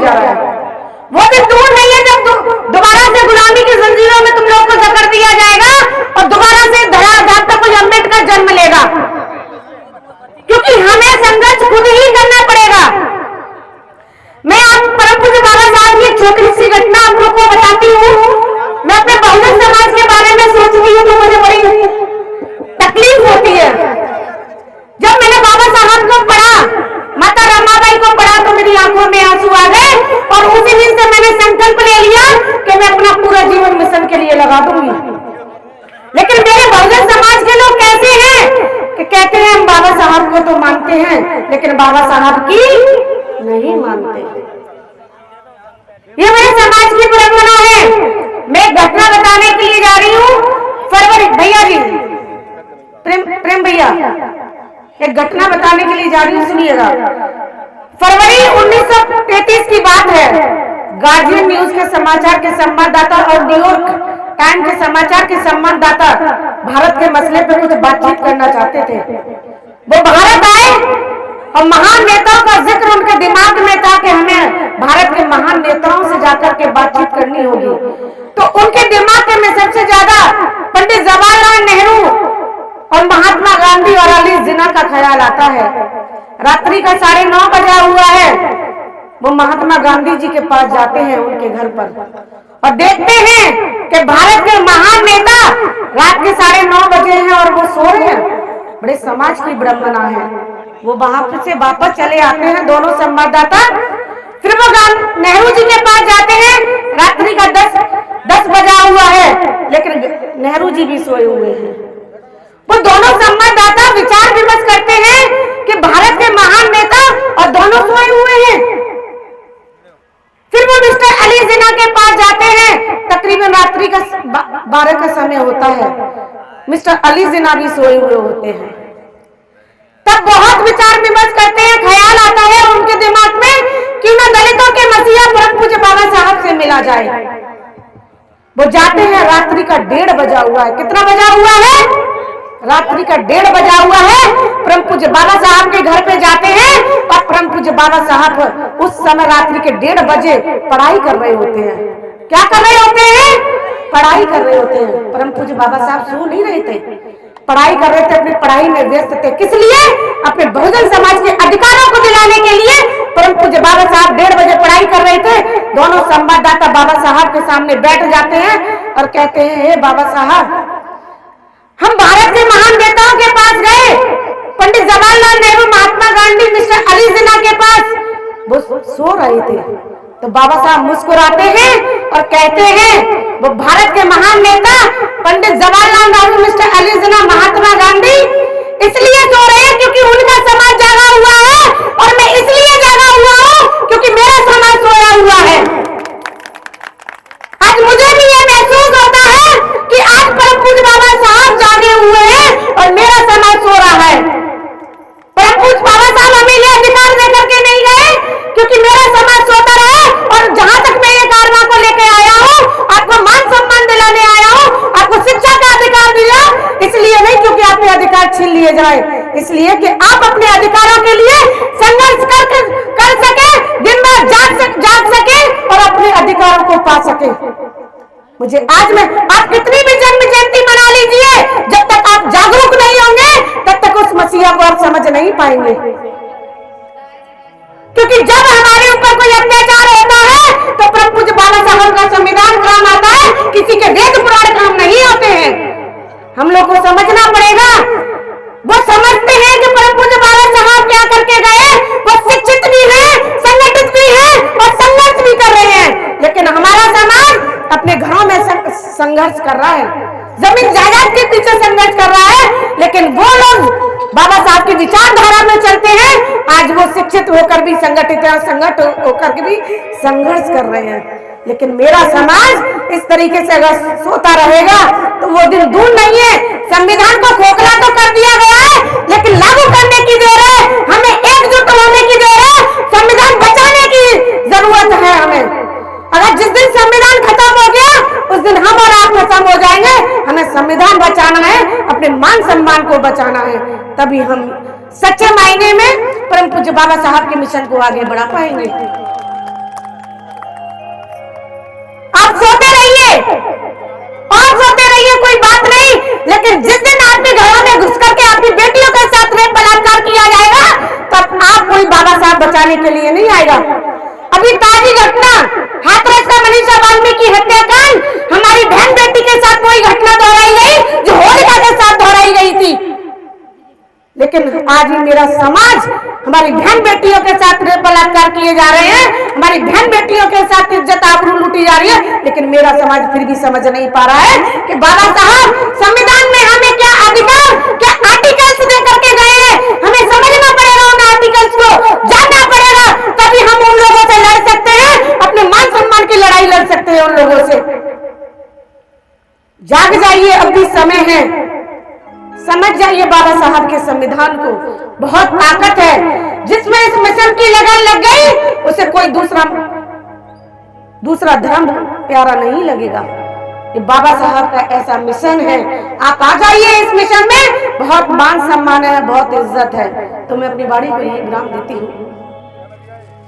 जा रहा है। वो दिन दूर नहीं है जब दोबारा से गुलामी की जंजीरों में तुम लोग को जकड़ दिया जाएगा और दोबारा से धराधार कोई अम्बेडकर जन्म लेगा, क्योंकि हमें संघर्ष खुद ही करना पड़ेगा। मैं आप परम पूज्य बाबा साहब की छोटी सी घटना आप लोग को बताती हूँ। मैं अपने बहुजन समाज के बारे में सोचती हूँ तो मुझे बड़ी तकलीफ होती है। जब मैंने बाबा साहब को पढ़ा, माता रमाबाई को पढ़ा, तो मेरी आंखों में आंसू आ गए और उसी दिन से मैंने संकल्प ले लिया कि मैं अपना पूरा जीवन मिशन के लिए लगा दूंगी। लेकिन मेरे बहुजन समाज के लोग कैसे हैं कि कहते हैं हम बाबा साहब को तो मानते हैं लेकिन बाबा साहब की नहीं मानते। ये मेरे समाज की परंपरा है। मैं एक घटना बताने के लिए जा रही हूँ। फरवरी भैया जी, प्रेम भैया, एक घटना बताने के लिए जा रही हूँ, सुनिएगा। फरवरी 1933 की बात है। गार्जियन न्यूज के समाचार के संवाददाता और न्यूयॉर्क टाइम के समाचार के संवाददाता भारत के मसले पर कुछ बातचीत करना चाहते थे। वो भारत आए और महान नेताओं का जिक्र उनके दिमाग में था कि हमें भारत के महान नेताओं से जाकर के बातचीत करनी होगी। तो उनके दिमाग में सबसे ज्यादा पंडित जवाहरलाल नेहरू और महात्मा गांधी और अली जिन्ना का ख्याल आता है। रात्रि का 9:30 बजा हुआ है। वो महात्मा गांधी जी के पास जाते हैं उनके घर पर और देखते हैं कि भारत के महान नेता रात के 9:30 बजे हैं और वो सो रहे हैं। बड़े समाज की विडंबना है। वो वहां से वापस चले आते हैं दोनों संवाददाता। फिर वो नेहरू जी के पास जाते हैं। रात्रि का 10 बजा हुआ है लेकिन नेहरू जी भी सोए हुए हैं। वो दोनों संवाददाता विचार विमर्श करते हैं कि भारत के महान नेता और दोनों सोए हुए हैं। फिर वो मिस्टर अली जिन्ना के पास जाते हैं। तकरीबन रात्रि का 12 का समय होता है। मिस्टर अली जिन्ना भी सोए हुए होते हैं। तब बहुत विचार विमर्श करते हैं। ख्याल आता है उनके दिमाग में कि ना दलितों के मसीहा परम पूज्य बाबा साहब से मिला जाए। वो जाते हैं। रात्रि का 1:30 बजा हुआ है। कितना बजा हुआ है? रात्रि का 1:30 बजा हुआ है। परम पूज्य बाबा साहब के घर पे जाते हैं और परम पूज्य बाबा साहब उस समय रात्रि के 1:30 बजे पढ़ाई कर रहे होते हैं। क्या कर रहे होते हैं? पढ़ाई कर रहे होते हैं। परम पूज्य बाबा साहब सो नहीं रहे थे, पढ़ाई कर रहे थे, अपनी पढ़ाई में व्यस्त थे। किस लिए? अपने बहुजन समाज के अधिकारों को दिलाने के लिए। परम पूज्य बाबा साहब 1:30 बजे पढ़ाई कर रहे थे। दोनों संवाददाता बाबा साहब के सामने बैठ जाते हैं और कहते हैं, हे बाबा साहब, हम भारत के महान नेताओं के पास गए, पंडित जवाहरलाल नेहरू, महात्मा गांधी, मिस्टर अली जिन्ना के पास। वो सो रहे थे। तो बाबा साहब मुस्कुराते हैं और कहते हैं, वो भारत के महान नेता पंडित जवाहरलाल नेहरू, मिस्टर अली जिन्ना, महात्मा गांधी इसलिए सो रहे हैं क्योंकि उनका समाज जागा हुआ है और मैं इसलिए जागा हुआ हूं क्योंकि मेरा समाज सोया हुआ है। आज मुझे भी ये महसूस होता है कि आज परम पूज्य बाबा साहब जागे हुए हैं और मेरा समाज सो रहा है। परम पूज्य बाबा साहब हमें ये अधिकार देकर के नहीं गए क्योंकि मेरा समाज सोता रहे। और जहां तक मैं ये कारवा को लेके आया हूं, आपको मान सम्मान दिलाने आया हूं, आपको शिक्षा का अधिकार दिया, इसलिए नहीं क्योंकि आपके अधिकार छीन लिए जाए, इसलिए कि आप अपने अधिकारों के लिए संघर्ष कर सके, दिन रात जाग सके और अपने अधिकारों को पा सके। मुझे आज में आप कितनी भी जन्म जयंती मना लीजिए, जब तक आप जागरूक नहीं होंगे तब तक उस मसीहा को आप समझ नहीं पाएंगे। क्योंकि जब हमारे ऊपर कोई अत्याचार होता है तो परम पूज्य बाबा साहब का संविधान काम आता है, किसी के वेद पुराण काम नहीं होते हैं। हम लोग को समझना पड़ेगा। वो समझते हैं कि परम पूज्य बाबा साहब क्या करके गए, वो शिक्षित भी है, संगठित भी है और संघर्ष भी कर रहे हैं। लेकिन हमारा समाज अपने घरों में संघर्ष कर रहा है, जमीन जायदाद के पीछे संघर्ष कर रहा है। लेकिन वो लोग बाबा साहब की विचारधारा में चलते हैं। आज वो शिक्षित होकर भी संगठित है और संगठित होकर के भी संघर्ष कर रहे हैं। लेकिन मेरा समाज इस तरीके से अगर सोता रहेगा तो वो दिन दूर नहीं है। संविधान को खोखला तो कर दिया गया है लेकिन लागू करने की देर है, हमें एकजुट होने की देर है। संविधान बचाने की जरूरत है हमें। अगर जिस दिन संविधान खत्म हो गया उस दिन हम और आप खत्म हो जाएंगे। हमें संविधान बचाना है, अपने मान सम्मान को बचाना है, तभी हम सच्चे मायने में परम पूज्य बाबा साहब के मिशन को आगे बढ़ा पाएंगे। कोई बाबा साहब बचाने के लिए नहीं आएगा। अभी ताजी घटना हाथरस का मनीषा वाल्मीकि हत्याकांड, हमारी बहन बेटी के साथ वही घटना दोहराई गई जो होलिका के साथ दोहराई गई थी। लेकिन आज ही मेरा समाज हमारी बहन बेटियों के साथ बलात्कार किए जा रहे हैं, हमारी बहन बेटियों के साथ इज्जत आबरू लूटी जा रही है, लेकिन मेरा समाज फिर भी समझ नहीं पा रहा है कि बाबा साहब संविधान में हमें क्या अधिकार, क्या आर्टिकल्स दे करके गए हैं। हमें समझना पड़ेगा उन आर्टिकल्स को, जानना पड़ेगा, तभी हम उन लोगों से लड़ सकते हैं, अपने मान सम्मान की लड़ाई लड़ सकते हैं उन लोगों से। जाग जाइए, अब भी समय है, समझ जाइए बाबा साहब के संविधान को। बहुत ताकत है, जिसमें इस मिशन की लगन लग गई उसे कोई दूसरा धर्म प्यारा नहीं लगेगा। ये बाबा साहब का ऐसा मिशन है, आप आ जाइए इस मिशन में, बहुत मान सम्मान है, बहुत इज्जत है। तो मैं अपनी बाड़ी को यही विराम देती हूँ।